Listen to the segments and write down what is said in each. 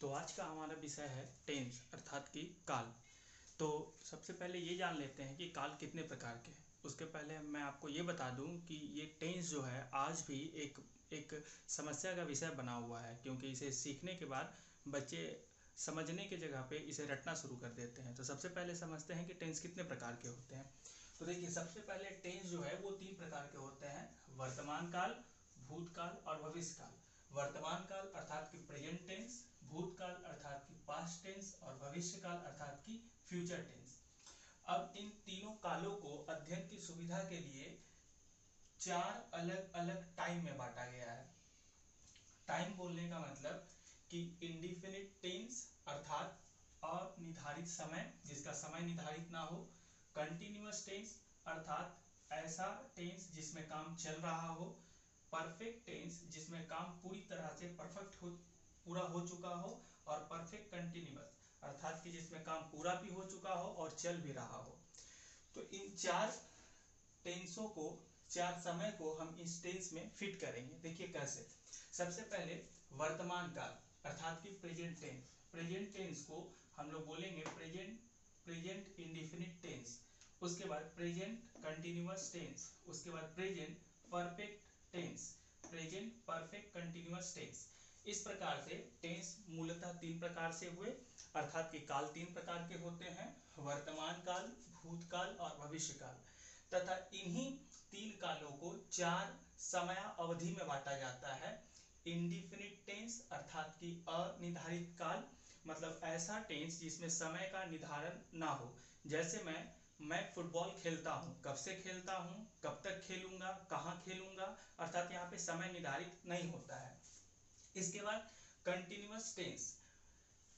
तो आज का हमारा विषय है टेंस अर्थात कि काल। तो सबसे पहले ये जान लेते हैं कि काल कितने प्रकार के हैं। उसके पहले मैं आपको ये बता दूं कि ये टेंस जो है आज भी एक समस्या का विषय बना हुआ है, क्योंकि इसे सीखने के बाद बच्चे समझने की जगह पे इसे रटना शुरू कर देते हैं। तो सबसे पहले समझते हैं कि टेंस कितने प्रकार के होते हैं। तो देखिए, सबसे पहले टेंस जो है वो 3 प्रकार के होते हैं: वर्तमान काल, भूतकाल और भविष्य काल। वर्तमान काल अर्थात कि प्रेजेंट टेंस, भूतकाल अर्थात कि पास्ट टेंस और भविष्य काल अर्थात कि फ्यूचर टेंस। अब इन तीनों कालों को अध्ययन की सुविधा के लिए 4 अलग अलग टाइम में बांटा गया है। टाइम बोलने का मतलब कि इंडिफिनिट टेंस अर्थात अनिर्धारित समय, जिसका समय निर्धारित ना हो। कंटिन्यूअस टेंस अर्थात ऐसा टेंस जिसमें काम चल रहा हो। परफेक्ट टेंस जिसमें काम पूरी तरह से पूरा हो चुका हो। और परफेक्ट कंटिन्यूअस अर्थात कि जिसमें काम पूरा भी हो चुका हो और चल भी रहा हो। तो इन 4 टेंसों को, 4 समय को हम इस टेंस में फिट करेंगे। देखिए कैसे। सबसे पहले वर्तमान काल अर्थात कि प्रेजेंट टेंस। प्रेजेंट टेंस को हम लोग बोलेंगे प्रेजेंट इंडिफिनिट टेंस। उसके बाद प्रेजेंट कंटिन्यूअस टेंस। उसके बाद present perfect tense, present perfect continuous tense. इस प्रकार से टेंस मूलतः 3 प्रकार से हुए, अर्थात कि काल 3 प्रकार के होते हैं: वर्तमान काल, भूतकाल और भविष्य काल। तथा इन्हीं 3 कालों को 4 समय अवधि में बांटा जाता है। इंडिफिनिट टेंस अर्थात कि अनिर्धारित काल, मतलब ऐसा टेंस जिसमें समय का निर्धारण ना हो। जैसे मैं फुटबॉल खेलता हूँ, कब से खेलता हूँ, कब तक खेलूंगा, कहाँ खेलूंगा, अर्थात यहाँ पे समय निर्धारित नहीं होता है। इसके बाद कंटिन्यूअस टेंस।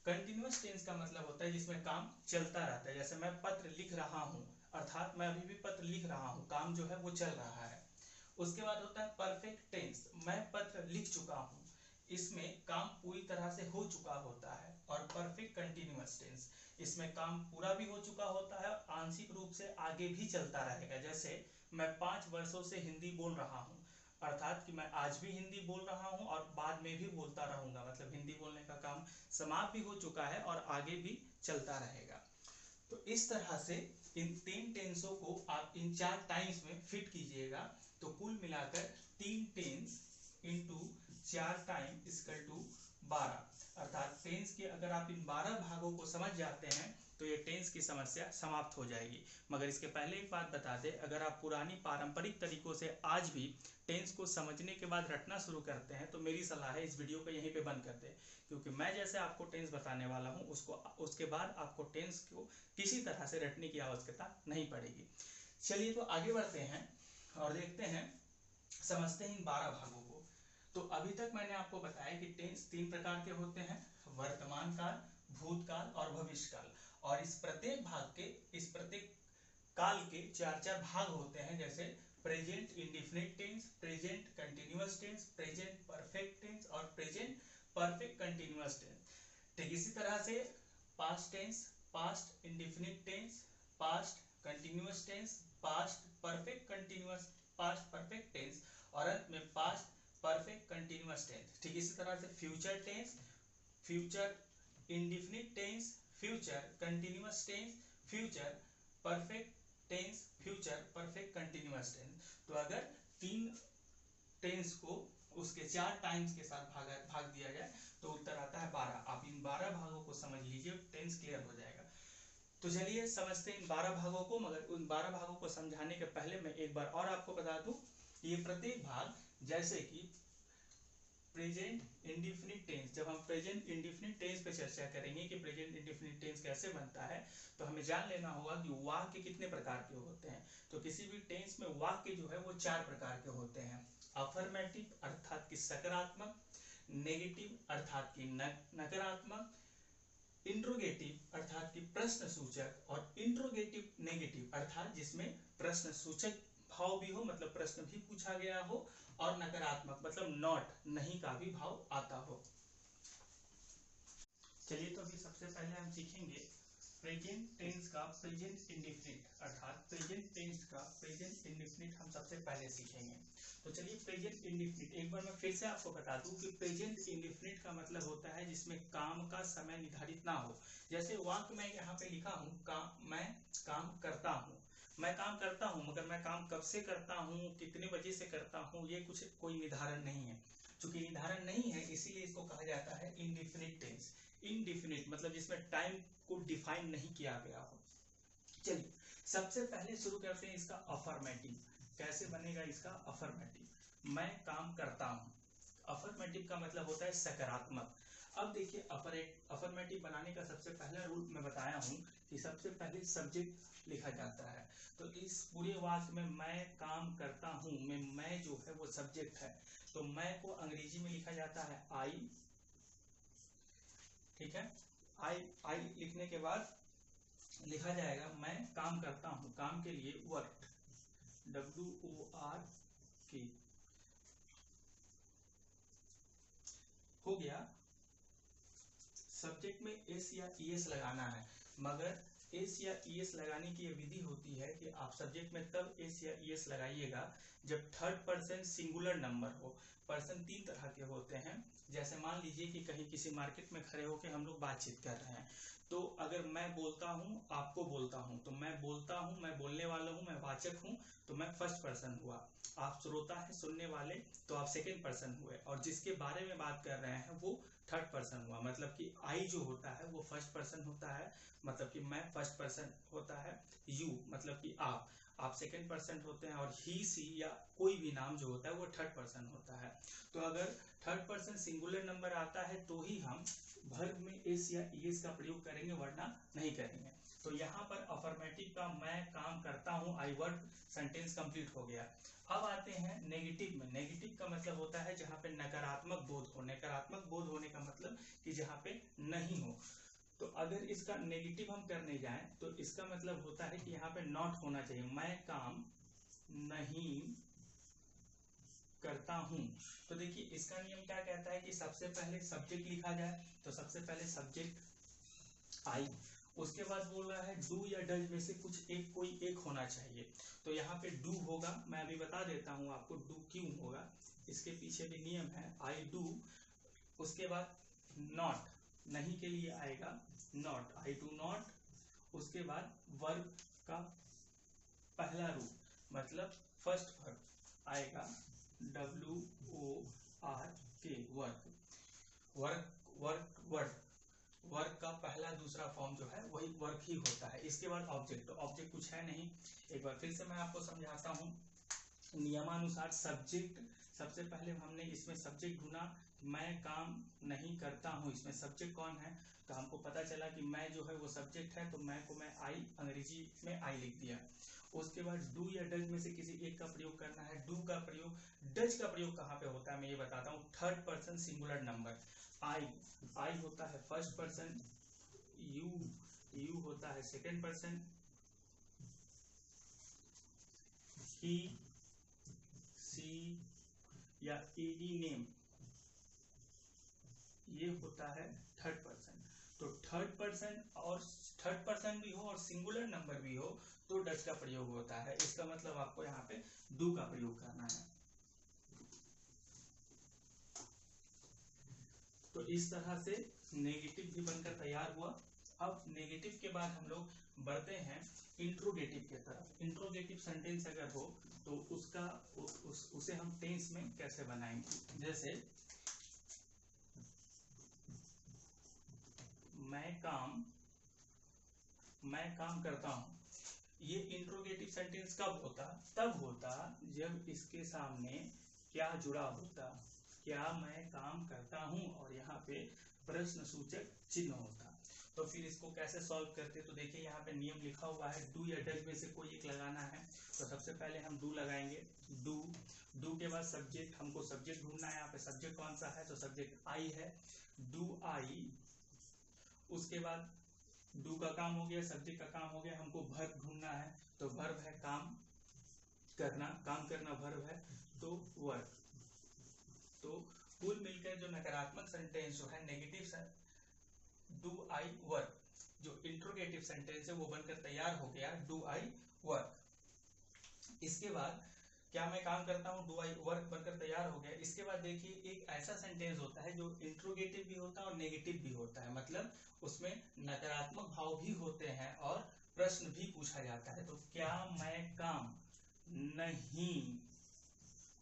कंटिन्यूअस टेंस का मतलब होता है जिसमें काम चलता रहता है। जैसे मैं पत्र लिख रहा हूँ, अर्थात मैं अभी भी पत्र लिख रहा हूँ, काम जो है वो चल रहा है। उसके बाद होता है परफेक्ट टेंस, मैं पत्र लिख चुका हूँ, इसमें काम पूरी तरह से हो चुका होता है। और परफेक्ट कंटिन्यूअस टेंस, इसमें काम पूरा भी हो चुका होता है और आंशिक रूप से आगे भी चलता रहेगा। जैसे मैं 5 वर्षों से हिंदी बोल रहा हूँ, अर्थात कि मैं आज भी हिंदी बोल रहा हूँ और बाद में भी बोलता रहूंगा, मतलब हिंदी बोलने का काम समाप्त भी हो चुका है और आगे भी चलता रहेगा। तो इस तरह से इन 3 टेंसों को आप इन 4 टाइम्स में फिट कीजिएगा। तो कुल मिलाकर 3 tense into 4 time equal to 12, अर्थात टेंस के अगर आप इन 12 भागों को समझ जाते हैं तो ये टेंस की समस्या समाप्त हो जाएगी। मगर इसके पहले एक बात बता दें, अगर आप पुरानी पारंपरिक तरीकों से आज भी टेंस को समझने के बाद रटना शुरू करते हैं तो मेरी सलाह है इस वीडियो को यहीं पे बंद कर दें, क्योंकि मैं जैसे आपको टेंस बताने वाला हूं उसके बाद आपको टेंस को किसी तरह से रटने की आवश्यकता नहीं पड़ेगी। चलिए तो आगे बढ़ते हैं और देखते हैं, समझते हैं इन 12 भागों को। तो अभी तक मैंने आपको बताया कि टेंस 3 प्रकार के होते हैं: वर्तमान काल, भूतकाल और भविष्य काल। और इस प्रत्येक काल के 4 भाग होते हैं। जैसे present indefinite tense, present continuous tense, present perfect tense और प्रेजेंट परफेक्ट कंटिन्यूअस टेंस। ठीक इसी तरह से past tense, past indefinite tense, past continuous tense, past perfect continuous, past perfect tense और अंत में पास्ट परफेक्ट कंटिन्यूअस टेंस। ठीक इसी तरह से future tense, future indefinite tense, future continuous tense, future perfect tense, future perfect continuous tense. तो अगर 3 tense को उसके 4 टाइम्स के साथ भाग दिया जाए तो उत्तर आता है 12। आप इन 12 भागों को समझ लीजिए, टेंस क्लियर हो जाएगा। तो चलिए समझते हैं इन 12 भागों को। मगर उन 12 भागों को समझाने के पहले मैं एक बार और आपको बता दूं, ये प्रत्येक भाग, जैसे कि प्रेजेंट इंडिफिनिट टेंस, जब हम प्रेजेंट इंडिफिनिट टेंस पे चर्चा करेंगे कि प्रेजेंट इंडिफिनिट टेंस कैसे बनता है, तो हमें जान लेना होगा कि वाक्य कितने प्रकार के होते हैं। तो किसी भी टेंस में वाक्य जो है वो 4 प्रकार के होते हैं: अफर्मेटिव अर्थात कि सकारात्मक, नेगेटिव अर्थात कि नकारात्मक, इंट्रोगेटिव अर्थात कि प्रश्न सूचक और इंट्रोगेटिव नेगेटिव अर्थात जिसमें प्रश्न सूचक भाव भी हो, मतलब प्रश्न भी पूछा गया हो, और नकारात्मक मतलब नॉट, नहीं का भी भाव आता हो। चलिए तो अभी सबसे पहले हम सीखेंगे प्रेजेंट टेंस का प्रेजेंट इंडेफिनिट अर्थात प्रेजेंट टेंस का प्रेजेंट इंडेफिनिट हम सबसे पहले सीखेंगे। तो चलिए प्रेजेंट इंडेफिनिट एक बार मैं फिर से आपको बता दूं कि प्रेजेंट इंडेफिनिट का मतलब होता है जिसमें काम का समय निर्धारित ना हो। जैसे वाक्य में यहाँ पे लिखा हूँ मैं काम करता हूँ, मैं काम करता हूँ, मगर मैं काम कब से करता हूँ, कितने बजे से करता हूँ, ये कुछ कोई निर्धारण नहीं है। चूंकि निर्धारण नहीं है इसीलिए इसको कहा जाता है इंडेफिनिट टेंस। इंडेफिनिट मतलब जिसमें टाइम को डिफाइन नहीं किया गया हो। चलिए सबसे पहले शुरू करते हैं इसका अफर्मेटिव। कैसे बनेगा इसका अफर्मेटिव? मैं काम करता हूं। अफर्मेटिव का मतलब होता है सकारात्मक। अब देखिए अफर्मेटिव बनाने का सबसे पहला रूल मैं बताया हूं कि सबसे पहले सब्जेक्ट लिखा जाता है। तो इस पूरे वाक्य में मैं काम करता हूं में मैं जो है वो सब्जेक्ट है। तो मैं को अंग्रेजी में लिखा जाता है आई, ठीक है। आई लिखने के बाद लिखा जाएगा मैं काम करता हूं, काम के लिए वर्क, WORK हो गया। सब्जेक्ट में एस या ईएस लगाना है, मगर एस या ईएस लगाने की विधि होती है कि आप सब्जेक्ट में तब एस या ईएस लगाइएगा जब थर्ड पर्सन सिंगुलर नंबर हो। पर्सन तीन तरह के होते हैं। जैसे मान लीजिए कि कहीं किसी मार्केट में खड़े होकर हम लोग बातचीत कर रहे हैं, तो अगर मैं बोलता हूं आपको बोलता हूं तो मैं बोलता हूं, मैं बोलने वाला हूं, मैं वाचक हूं तो मैं फर्स्ट पर्सन हुआ। आप श्रोता है सुनने वाले तो आप सेकंड पर्सन हुए, और जिसके बारे में बात कर रहे हैं वो थर्ड पर्सन हुआ। मतलब कि आई जो होता है वो फर्स्ट पर्सन होता है, मतलब कि मैं फर्स्ट पर्सन होता है। यू मतलब कि आप सेकंड पर्सन होते हैं, और ही सी या कोई भी नाम जो होता है वो थर्ड पर्सन होता है। तो अगर थर्ड पर्सन सिंगुलर नंबर आता है तो ही हम वर्ब में एस या ईएस का प्रयोग करेंगे, वरना नहीं करेंगे। तो यहाँ पर अफर्मेटिव का मैं काम करता हूँ, आई वर्क, सेंटेंस कंप्लीट हो गया। अब आते हैं नेगेटिव में। नेगेटिव का मतलब होता है जहाँ पे नकारात्मक बोध हो। नकारात्मक बोध होने का मतलब कि जहाँ पे नहीं हो। तो अगर इसका नेगेटिव हम करने जाएं तो इसका मतलब होता है कि यहाँ पे नॉट होना चाहिए। मैं काम नहीं करता हूं। तो देखिए इसका नियम क्या कहता है कि सबसे पहले सब्जेक्ट लिखा जाए। तो सबसे पहले सब्जेक्ट आई, उसके बाद बोल रहा है डू या डज में से कुछ एक, कोई एक होना चाहिए। तो यहाँ पे डू होगा, मैं अभी बता देता हूँ आपको डू क्यों होगा, इसके पीछे भी नियम है। आई डू, उसके बाद नॉट, नहीं के लिए आएगा नॉट, आई डू नॉट। उसके बाद वर्ब का पहला रूप मतलब फर्स्ट वर्ब आएगा WORK, work. Work work work work का पहला दूसरा फॉर्म जो है वही वर्क ही होता है। इसके बाद ऑब्जेक्ट, तो ऑब्जेक्ट कुछ है नहीं। एक बार फिर से मैं आपको समझाता हूँ। नियमानुसार सब्जेक्ट, सबसे पहले हमने इसमें सब्जेक्ट ढूंढा, मैं काम नहीं करता हूँ, इसमें सब्जेक्ट कौन है, तो हमको पता चला कि मैं जो है वो सब्जेक्ट है, तो मैं को मैं आई, अंग्रेजी में आई लिख दिया। उसके बाद डू या डज में से किसी एक का प्रयोग करना है। डू का प्रयोग, डज का प्रयोग कहाँ पे होता है मैं ये बताता हूँ। थर्ड पर्सन सिंगुलर नंबर, आई होता है फर्स्ट पर्सन, यू होता है सेकंड पर्सन, ही सी या एनी नेम ये होता है थर्ड पर्सन। तो थर्ड पर्सन भी हो और सिंगुलर नंबर भी हो तो डज का प्रयोग होता है। इसका मतलब आपको यहाँ पे डू का प्रयोग करना है। तो इस तरह से नेगेटिव भी बनकर तैयार हुआ। अब नेगेटिव के बाद हम लोग बढ़ते हैं इंट्रोगेटिव के तरफ। इंट्रोगेटिव सेंटेंस अगर हो तो उसका उसे हम टेंस में कैसे बनाएंगे। जैसे मैं काम करता हूं, ये इंट्रोगेटिव सेंटेंस कब होता, तब होता जब इसके सामने क्या जुड़ा होता, क्या मैं काम करता हूं, और यहाँ पे प्रश्न सूचक चिन्ह होता। तो फिर इसको कैसे सॉल्व करते, तो देखिए यहाँ पे नियम लिखा हुआ है, डू या डज में से कोई एक लगाना है। तो सबसे पहले हम डू लगाएंगे। डू के बाद सब्जेक्ट, हमको सब्जेक्ट ढूंढना है। यहाँ पे सब्जेक्ट कौन सा है, तो सब्जेक्ट आई है, डू आई। उसके बाद डू का काम हो गया, सब्जेक्ट का काम हो गया, हमको वर्ब ढूंढना है। तो वर्ब है काम करना वर्ब है, तो वर्क। तो कुल मिलकर जो नकारात्मक सेंटेंस जो है नेगेटिव, डू आई वर्क, जो इंट्रोगेटिव सेंटेंस है वो बनकर तैयार हो गया डू आई वर्क। इसके बाद क्या मैं काम करता हूँ, डू आई वर्क बनकर तैयार हो गया। इसके बाद देखिए एक ऐसा सेंटेंस होता है जो इंट्रोगेटिव भी होता है और नेगेटिव भी होता है, मतलब उसमें नकारात्मक भाव भी होते हैं और प्रश्न भी पूछा जाता है। तो क्या मैं काम नहीं,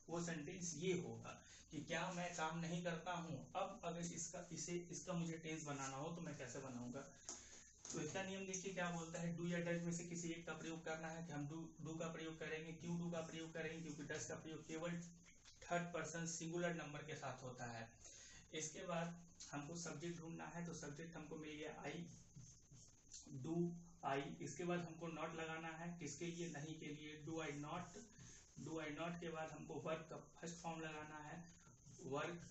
वो सेंटेंस ये होगा कि क्या मैं काम नहीं करता हूं। अब अगर इसका मुझे टेंस बनाना हो तो मैं कैसे बनाऊंगा, तो इसका नियम देखिए क्या बोलता है, डू या डज में से किसी एक का प्रयोग करना है कि हम डू का प्रयोग करेंगे। क्यों डू का प्रयोग करेंगे, क्योंकि डज का प्रयोग केवल थर्ड पर्सन सिंगुलर नंबर के साथ होता है। इसके बाद हमको सब्जेक्ट ढूंढना है, तो सब्जेक्ट हमको मिल गया आई, डू आई। इसके बाद हमको नॉट लगाना है, किसके लिए, नहीं के लिए, do I not. Do I not के बाद हमको वर्क का फर्स्ट फॉर्म लगाना है, वर्क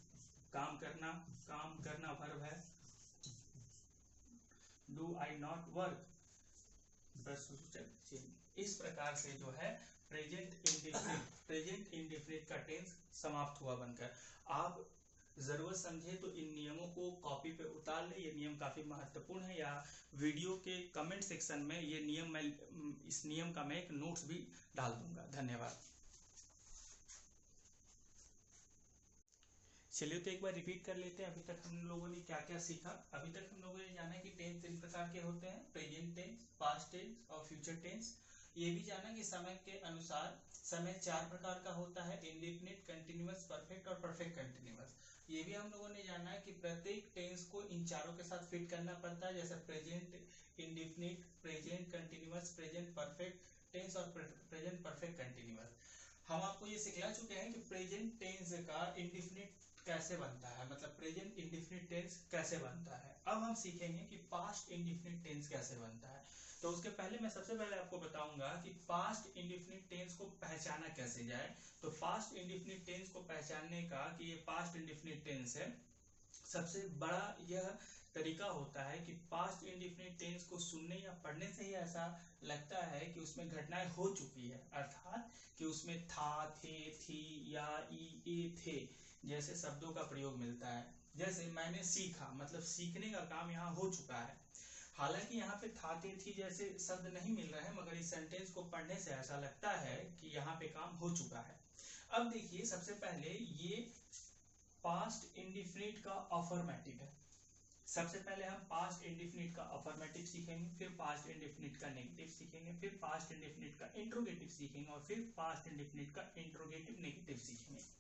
काम करना, काम करना वर्ब है, डू आई नॉट वर्क प्रश्नसूचक चिन्ह। इस प्रकार से जो है प्रेजेंट इंडेफिनिट का टेंस समाप्त हुआ बनकर। आप जरूरत समझे तो इन नियमों को कॉपी पे उतार ले, ये नियम काफी महत्वपूर्ण है, या वीडियो के कमेंट सेक्शन में ये नियम इस नियम का मैं एक नोट्स भी डाल दूंगा। धन्यवाद। चलिए तो एक बार रिपीट कर लेते हैं अभी तक हम लोगों ने क्या क्या सीखा। अभी तक हम लोगों ने जाना कि टेंस तीन प्रकार के होते हैं, प्रेजेंट टेंस, पास्ट टेंस और फ्यूचर टेंस। ये भी जाना कि समय के अनुसार समय चार प्रकार का होता है, इंडेफिनिट, कंटिन्यूअस, परफेक्ट और परफेक्ट कंटिन्यूअस। ये भी हम लोगों ने जाना है कि प्रत्येक टेंस को इन चारों के साथ फिट करना पड़ता है, जैसे present indefinite, present continuous, present perfect tense और प्रेजेंट परफेक्ट कंटिन्यूअस। हम आपको ये सिखला चुके हैं कि प्रेजेंट टेंस का इंडेफिनिट कैसे बनता है, मतलब प्रेजेंट इंडेफिनिट टेंस कैसे बनता है। अब हम सीखेंगे कि पास्ट इंडेफिनिट टेंस कैसे बनता है। तो उसके पहले मैं सबसे पहले आपको बताऊंगा कि पास्ट इंडेफिनिट टेंस को पहचाना कैसे जाए। तो पास्ट इंडेफिनिट टेंस को पहचानने का कि ये पास्ट इंडेफिनिट टेंस है, सबसे बड़ा यह तरीका होता है कि पास्ट इंडेफिनिट टेंस को सुनने या पढ़ने से ही ऐसा लगता है कि उसमें घटनाएं हो चुकी है, अर्थात कि उसमें था, थे, थी या ए थे जैसे शब्दों का प्रयोग मिलता है। जैसे मैंने सीखा, मतलब सीखने का काम यहाँ हो चुका है। हालांकि यहाँ पे था, थे, थी जैसे शब्द नहीं मिल रहे हैं, मगर इस सेंटेंस को पढ़ने से ऐसा लगता है कि यहाँ पे काम हो चुका है। अब देखिए सबसे पहले ये पास्ट इंडेफिनिट का अफर्मेटिव है। सबसे पहले हम पास्ट इंडेफिनिट का अफर्मेटिव सीखेंगे, फिर पास्ट इंडेफिनिट का नेगेटिव सीखेंगे, फिर पास्ट इंडेफिनिट का इंट्रोगेटिव सीखेंगे और फिर पास्ट इंडेफिनिट का इंट्रोगेटिव नेगेटिव सीखेंगे।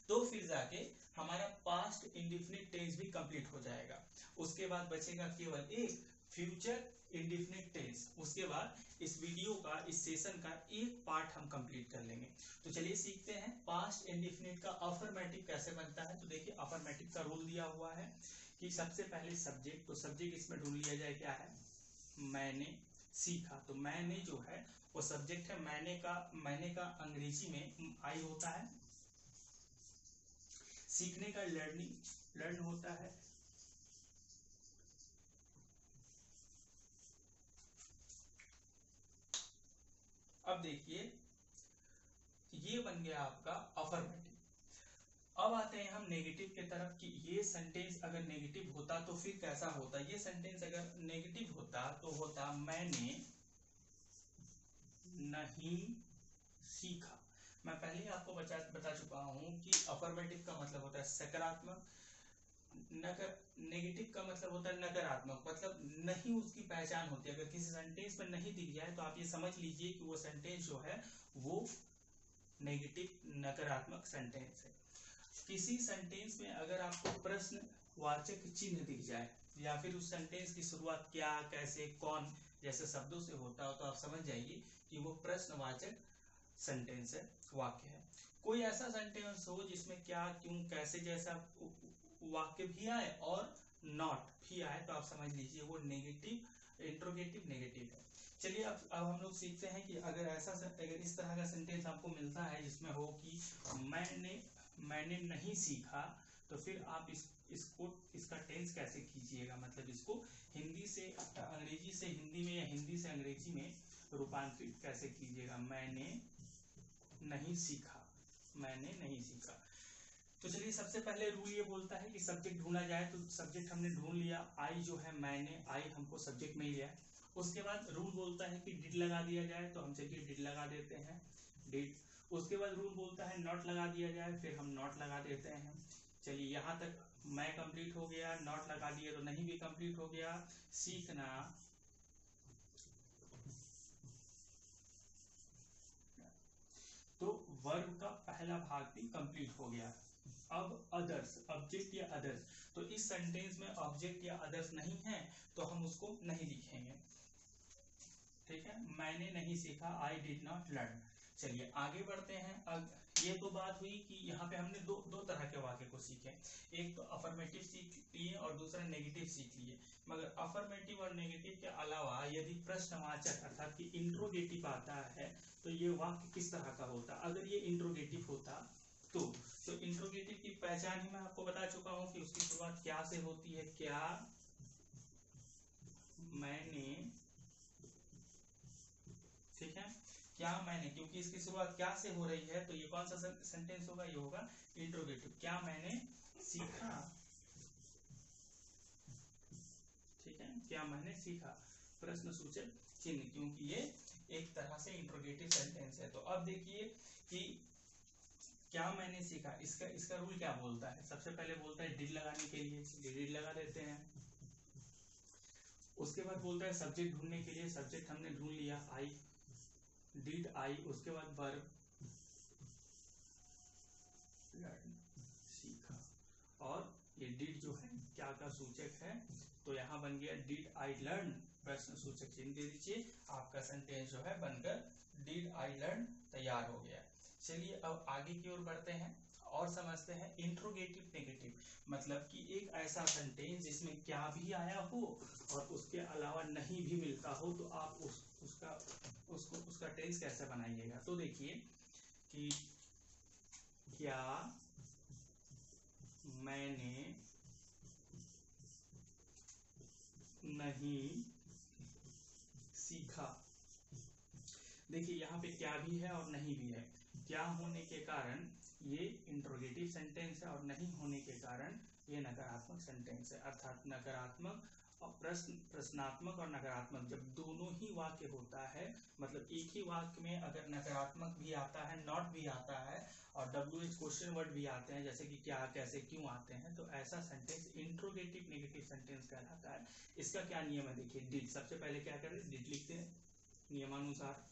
तो फिर जाके हमारा पास्ट इंडेफिनिट टेंस भी कंप्लीट हो जाएगा। उसके बाद बचेगा केवल एक फ्यूचर इंडेफिनिट टेंस। उसके बाद इस वीडियो का, इस सेशन का एक पार्ट हम कंप्लीट कर लेंगे। तो चलिए सीखते हैं पास्ट इंडेफिनिट का अफर्मेटिव कैसे बनता है। तो देखिए अफर्मेटिव का रूल दिया हुआ है कि सबसे पहले सब्जेक्ट, तो सब्जेक्ट इसमें ढूंढ लिया जाए क्या है, मैंने सीखा। तो मैंने जो है वो सब्जेक्ट है, मैंने का अंग्रेजी में आई होता है, सीखने का लर्न होता है, अब देखिए ये बन गया आपका अफर्मेटिव। अब आते हैं हम नेगेटिव की तरफ कि ये सेंटेंस अगर नेगेटिव होता तो फिर कैसा होता। ये सेंटेंस अगर नेगेटिव होता तो होता मैंने नहीं सीखा। मैं पहले ही आपको बता चुका हूं कि अफर्मेटिव का मतलब होता है सकारात्मक, नेगेटिव का मतलब होता है नकारात्मक, मतलब नहीं उसकी पहचान होती है। अगर किसी सेंटेंस में नहीं दिख जाए तो आप ये समझ लीजिए कि वो सेंटेंस जो है वो नेगेटिव नकारात्मक सेंटेंस है। किसी सेंटेंस में अगर आपको प्रश्नवाचक चिन्ह दिख जाए या फिर उस सेंटेंस की शुरुआत क्या, कैसे, कौन जैसे शब्दों से होता हो तो आप समझ जाइए कि वो प्रश्नवाचक सेंटेंस है, वाक्य है। कोई ऐसा सेंटेंस हो जिसमें क्या, क्यों, कैसे जैसा वाक्य भी आए और नॉट भी आए तो आप समझ लीजिए वो नेगेटिव इंट्रोगेटिव नेगेटिव है। चलिए अब हम लोग सीखते हैं कि अगर इस तरह का सेंटेंस आपको मिलता है जिसमें हो कि मैंने नहीं सीखा, तो फिर आप इसका टेंस कैसे कीजिएगा, मतलब इसको हिंदी से अंग्रेजी से हिंदी में या हिंदी से अंग्रेजी में रूपांतरित कैसे कीजिएगा। मैंने नहीं सीखा, मैंने नहीं सीखा। तो चलिए सबसे पहले रूल ये बोलता है कि सब्जेक्ट ढूंढा जाए, तो सब्जेक्ट हमने ढूंढ लिया, आई जो है मैंने, आई हमको सब्जेक्ट मिल गया। उसके बाद रूल बोलता है कि डिड लगा दिया जाए, तो हम चलिए डिड लगा देते हैं, डिड। उसके बाद रूल बोलता है नॉट लगा दिया जाए, फिर हम नॉट लगा देते हैं। चलिए यहाँ तक मैं कंप्लीट हो गया, नॉट लगा दिए तो नहीं भी कंप्लीट हो गया। सीखना, तो वर्ब का पहला भाग भी कंप्लीट हो गया। अब अदर्स, ऑब्जेक्ट या अदर्स, तो इस सेंटेंस में ऑब्जेक्ट या अदर्स नहीं है तो हम उसको नहीं लिखेंगे, ठीक है। मैंने नहीं सीखा, आई डिड नॉट लर्न। चलिए आगे बढ़ते हैं। अब ये तो बात हुई कि यहाँ पे हमने दो तरह के वाक्य को सीखे, एक तो अफर्मेटिव सीख लिए और दूसरा नेगेटिव सीख लिए। मगर अफर्मेटिव और नेगेटिव के अलावा यदि प्रश्नवाचक अर्थात कि इंट्रोगेटिव आता है तो ये वाक्य किस तरह का होता। अगर ये इंट्रोगेटिव होता तो इंट्रोगेटिव की पहचान ही मैं आपको बता चुका हूं कि उसकी शुरुआत क्या से होती है, क्या मैंने, ठीक है, क्या मैंने, क्योंकि इसकी शुरुआत क्या से हो रही है तो ये कौन सा सेंटेंस होगा, ये होगा इंट्रोगेटिव। क्या मैंने सीखा, ठीक है, क्या मैंने सीखा, प्रश्न सूचक चिन्ह, क्योंकि ये एक तरह से इंट्रोगेटिव सेंटेंस है। तो अब देखिए कि क्या मैंने सीखा, इसका रूल क्या बोलता है। सबसे पहले बोलता है डिड लगाने के लिए, डिड लगा देते हैं। उसके बाद बोलता है सब्जेक्ट ढूंढने के लिए, सब्जेक्ट हमने ढूंढ लिया, आई, डिड आई। उसके बाद वर्ब लर्न, सीखा, और ये डिड जो है क्या का सूचक है, तो यहाँ बन गया डिड आई लर्न, प्रश्न सूचक चिन्ह दे दीजिए, आपका सेंटेंस जो है बनकर डिड आई लर्न तैयार हो गया। चलिए अब आगे की ओर बढ़ते हैं और समझते हैं इंट्रोगेटिव नेगेटिव, मतलब कि एक ऐसा सेंटेंस जिसमें क्या भी आया हो और उसके अलावा नहीं भी मिलता हो, तो आप उसका टेंस कैसे बनाइएगा। तो देखिए कि क्या मैंने नहीं सीखा। देखिए यहाँ पे क्या भी है और नहीं भी है, क्या होने के कारण ये इंट्रोगेटिव सेंटेंस है और नहीं होने के कारण ये नकारात्मक सेंटेंस है। अर्थात नकारात्मक और प्रश्नात्मक और नकारात्मक जब दोनों ही वाक्य होता है, मतलब एक ही वाक्य में अगर नकारात्मक भी आता है, नॉट भी आता है और WH क्वेश्चन वर्ड भी आते हैं, जैसे कि क्या, कैसे, क्यों आते हैं, तो ऐसा सेंटेंस इंट्रोगेटिव नेगेटिव सेंटेंस कहलाता है। इसका क्या नियम है, देखिए डिड, सबसे पहले क्या करें, डिड लिखते हैं नियमानुसार।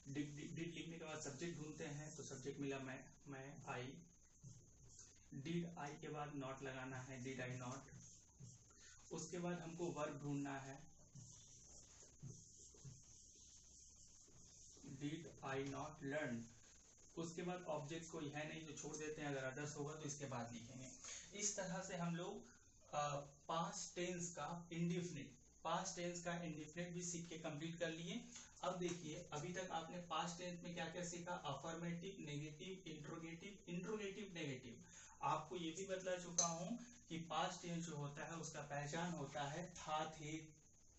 डिड लिखने के बाद सब्जेक्ट ढूंढते हैं, तो सब्जेक्ट मिला मैं आई। डिड आई के बाद नॉट लगाना है, डिड आई नॉट। उसके बाद हमको वर्ब ढूंढना है, डिड आई नॉट लर्न। उसके बाद ऑब्जेक्ट कोई है नहीं तो छोड़ देते हैं, अगर अदर्स होगा तो इसके बाद लिखेंगे। इस तरह से हम लोग पास्ट टेंस का इंडिफिनिट भी सीख के कंप्लीट कर लिए। अब देखिए अभी तक आपने पास्ट टेंस में क्या क्या सीखा, अफर्मेटिव, नेगेटिव, इंट्रोगेटिव, नेगेटिव। आपको ये भी बतला चुका हूं कि पास्ट टेंस जो होता है उसका पहचान होता है था, थे,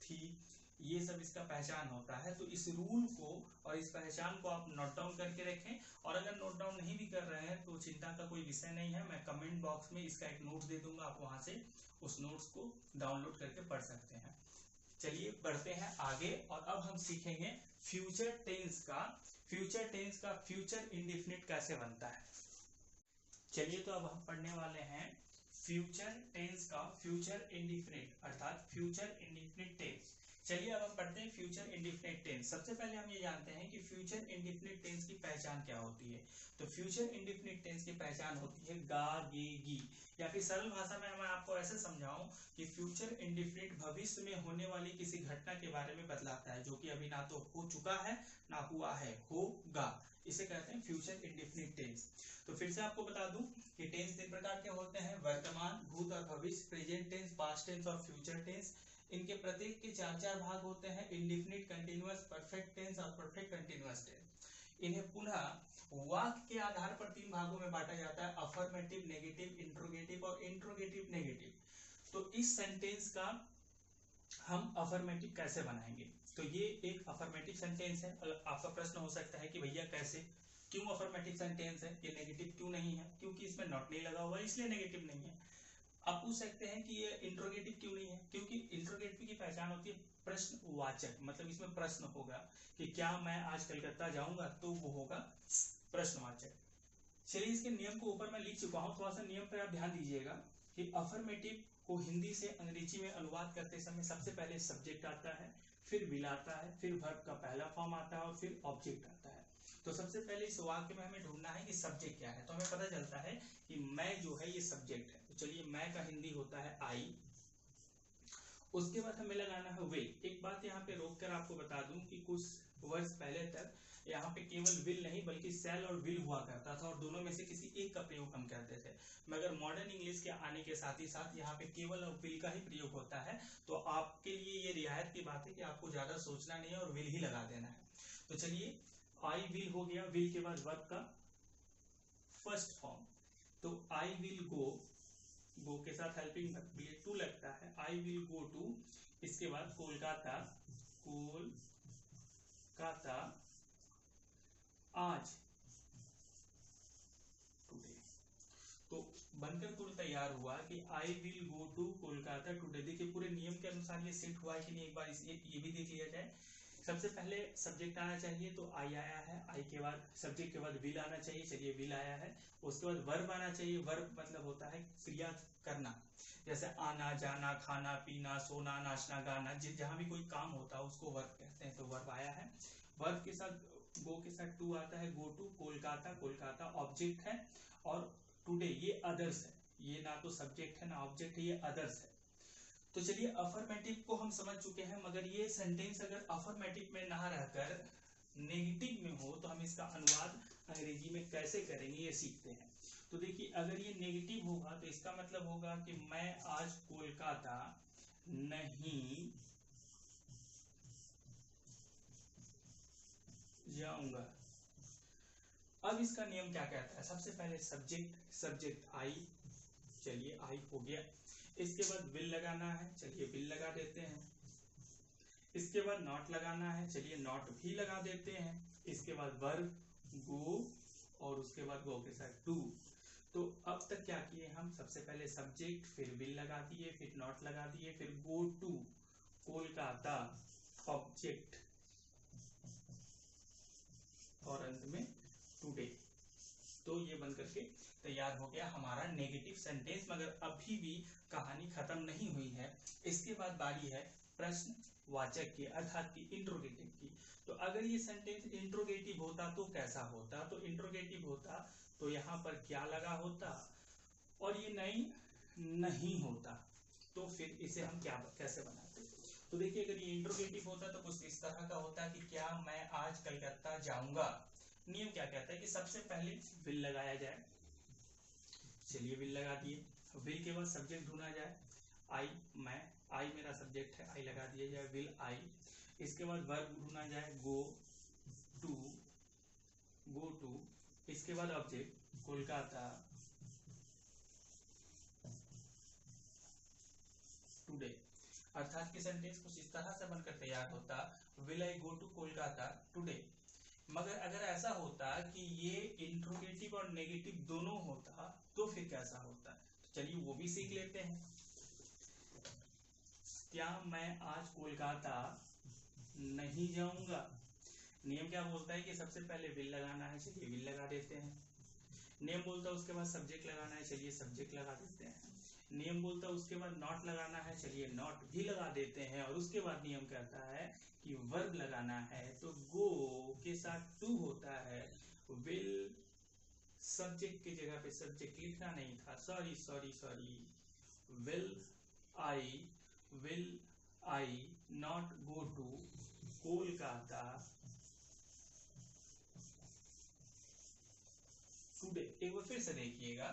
थी, ये सब इसका पहचान होता है। तो इस रूल को और इस पहचान को आप नोट डाउन करके रखें, और अगर नोट डाउन नहीं भी कर रहे हैं तो चिंता का कोई विषय नहीं है, मैं कमेंट बॉक्स में इसका एक नोट्स दे दूंगा, आप वहां से उस नोट्स को डाउनलोड करके पढ़ सकते हैं। चलिए बढ़ते हैं आगे और अब हम सीखेंगे फ्यूचर टेंस का फ्यूचर इंडेफिनिट कैसे बनता है। चलिए तो अब हम पढ़ने वाले हैं फ्यूचर टेंस का फ्यूचर इंडेफिनिट अर्थात फ्यूचर इंडेफिनिट टेंस। चलिए अब हम पढ़ते हैं फ्यूचर इंडेफिनिट टेंस। सबसे पहले हम ये जानते हैं कि फ्यूचर इंडेफिनिट टेंस की पहचान क्या होती है। तो फ्यूचर इंडेफिनिट टेंस की पहचान होती है गा, गे, गी, या फिर सरल भाषा में मैं आपको ऐसे समझाऊं कि फ्यूचर इंडेफिनिट भविष्य में होने वाली किसी घटना के बारे में बतलाता है जो कि अभी ना तो हो चुका है ना हुआ है, होगा, इसे कहते हैं फ्यूचर इंडेफिनिट टेंस। तो फिर से आपको बता दूं कि टेंस तीन प्रकार के होते हैं, वर्तमान, भूत और भविष्य, प्रेजेंट टेंस, पास्ट टेंस और फ्यूचर टेंस। इनके प्रत्येक के चार चार भाग होते हैं, इंडेफिनिट, कंटीन्यूअस, परफेक्ट टेंस और परफेक्ट कंटीन्यूअस टेंस। इन्हें पुनः वाक्य के आधार पर तीन भागों में बांटा जाता है, अफर्मेटिव, नेगेटिव, इंट्रोगेटिव और इंट्रोगेटिव नेगेटिव। तो इस सेंटेंस का हम अफर्मेटिव कैसे बनाएंगे, तो ये एक अफर्मेटिव सेंटेंस है। आपका प्रश्न हो सकता है कि भैया कैसे, क्यों अफर्मेटिव सेंटेंस है, ये नेगेटिव क्यों नहीं है? क्योंकि इसमें नॉट नहीं लगा हुआ, इसलिए नेगेटिव नहीं है। आप पूछ सकते हैं कि ये इंट्रोगेटिव क्यों नहीं है? क्योंकि इंट्रोगेटिव की पहचान होती है प्रश्नवाचक, मतलब इसमें प्रश्न होगा कि क्या मैं आज कलकत्ता जाऊंगा, तो वो होगा प्रश्नवाचक। चलिए, इसके नियम को ऊपर मैं लिख चुका हूं, थोड़ा सा नियम पर आप ध्यान दीजिएगा कि अफर्मेटिव को हिंदी से अंग्रेजी में अनुवाद करते समय सबसे पहले सब्जेक्ट आता है, फिर विल आता है, फिर वर्ब का पहला फॉर्म आता है और फिर ऑब्जेक्ट आता है। तो सबसे पहले इस वाक्य में हमें ढूंढना है कि सब्जेक्ट क्या है। तो हमें पता चलता है कि मैं जो है ये सब्जेक्ट है, तो चलिए मैं का हिंदी होता है आई। उसके बाद हमें लगाना है विल। एक बात यहाँ पे रोक कर आपको बता दूं कि कुछ वर्ष पहले तक यहाँ पे केवल विल नहीं बल्कि सेल और विल हुआ करता था और दोनों में से किसी एक का प्रयोग हम करते थे, मगर मॉडर्न इंग्लिश के आने के साथ ही साथ यहाँ पे केवल और विल का ही प्रयोग होता है। तो आपके लिए ये रियायत की बात है कि आपको ज्यादा सोचना नहीं है और विल ही लगा देना है। तो चलिए, आई विल हो गया, विल के बाद वर्ब का फर्स्ट फॉर्म, तो आई विल गो, गो के साथ हेल्पिंग वर्ब टू लगता है, आई विल गो टू। इसके बाद कोलकाता, कोलकाता आज, टुडे। तो बनकर पूरा तैयार हुआ कि I will go to Kolkata today. देखिए पूरे नियम के अनुसार ये सेट हुआ है कि नहीं, एक बार ये भी देख लिया जाए। सबसे पहले सब्जेक्ट आना चाहिए, तो आई आया है, आई के बाद सब्जेक्ट के बाद विल आना चाहिए, चलिए विल आया है। उसके बाद वर्ब आना चाहिए, वर्ब मतलब होता है क्रिया करना, जैसे आना, जाना, खाना, पीना, सोना, नाचना, गाना, जहां भी कोई काम होता है उसको वर्ब कहते हैं, तो वर्ब आया है। वर्ब के साथ गो के साथ टू आता है, go to Kolkata, Kolkata object है, और टुडे ये अदर्स है, ये ना तो सब्जेक्ट है ना ऑब्जेक्ट है, ये अदर्स है। तो चलिए अफर्मेटिव को हम समझ चुके हैं, मगर ये सेंटेंस अगर अफर्मेटिव में ना रहकर नेगेटिव में हो तो हम इसका अनुवाद अंग्रेजी में कैसे करेंगे ये सीखते हैं। तो देखिए, अगर ये नेगेटिव होगा तो इसका मतलब होगा कि मैं आज कोलकाता नहीं जाऊंगा। अब इसका नियम क्या कहता है? सबसे पहले सब्जेक्ट, सब्जेक्ट आई, चलिए आई हो गया। इसके बाद विल लगाना है, चलिए विल लगा देते हैं। इसके बाद नॉट लगाना है, चलिए नॉट भी लगा देते हैं। इसके बाद वर्ब गो, और उसके बाद गो के साथ टू। तो अब तक क्या किए हम? सबसे पहले सब्जेक्ट, फिर विल लगा दिए, फिर नॉट लगा दिए, फिर गो टू कोलकाता ऑब्जेक्ट, और अंत में टुडे। तो ये बनकर के तैयार हो गया हमारा नेगेटिव सेंटेंस, मगर अभी भी कहानी खत्म नहीं हुई है। इसके बाद बारी है प्रश्नवाचक की, अर्थात की इंट्रोगेटिव की। तो अगर ये सेंटेंस इंट्रोगेटिव होता तो कैसा होता? तो इंट्रोगेटिव होता तो यहाँ पर क्या लगा होता, और ये नहीं होता, तो फिर इसे हम कैसे बनाते? तो देखिए, अगर ये इंट्रोगेटिव होता तो कुछ इस तरह का होता कि क्या मैं आज कलकत्ता जाऊंगा। नियम क्या कहता है कि सबसे पहले विल लगाया जाए, चलिए विल लगा दिए। विल के बाद सब्जेक्ट ढूंढा जाए, आई, मैं, आई मेरा सब्जेक्ट है, आई लगा दिया जाए, विल आई। इसके बाद वर्ब ढूंढा जाए, गो टू, गो टू। इसके बाद ऑब्जेक्ट कोलकाता टुडे। अर्थात कि सेंटेंस कुछ इस तरह से बनकर तैयार होता, will I go to Kolkata today. मगर अगर ऐसा होता कि ये इंट्रोगेटिव और नेगेटिव दोनों होता तो फिर कैसा होता? तो चलिए वो भी सीख लेते हैं। क्या मैं आज कोलकाता नहीं जाऊंगा? नियम क्या बोलता है कि सबसे पहले विल लगाना है, चलिए विल लगा देते हैं। नियम बोलता है उसके बाद सब्जेक्ट लगाना है, चलिए सब्जेक्ट लगा देते हैं। नियम बोलता है उसके बाद नॉट लगाना है, चलिए नॉट भी लगा देते हैं। और उसके बाद नियम कहता है कि वर्ब लगाना है, तो गो के साथ टू होता है, विल सब्जेक्ट की जगह पे सब्जेक्ट लिखना नहीं था, sorry sorry sorry, will I not go to Kolkata today. एक बार फिर से देखिएगा,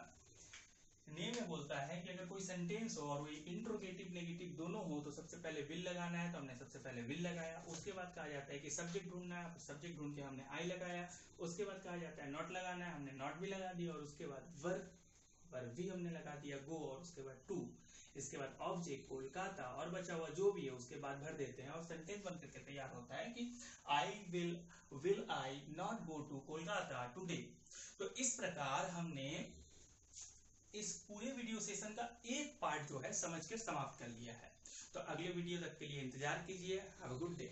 नियम में बोलता है कि अगर कोई सेंटेंस हो और वो इंट्रोगेटिव नेगेटिव दोनों हो तो सबसे पहले विल लगाना है, तो हमने सबसे पहले विल लगाया। उसके बाद कहा जाता है कि सब्जेक्ट ढूंढना है, सब्जेक्ट ढूंढ के हमने आई लगाया। उसके बाद कहा जाता है नॉट लगाना है, हमने नॉट भी लगा दिया। और उसके बाद वर्ब भी हमने लगा दिया, गो, और उसके बाद टू। इसके बाद ऑब्जेक्ट कोलकाता और बचा हुआ जो भी है उसके बाद भर देते हैं और सेंटेंस बन करके तैयार होता है कि I will I not go to Kolkata today. तो इस प्रकार हमने इस पूरे वीडियो सेशन का एक पार्ट जो है समझ के समाप्त कर लिया है। तो अगले वीडियो तक के लिए इंतजार कीजिए। Have a good day.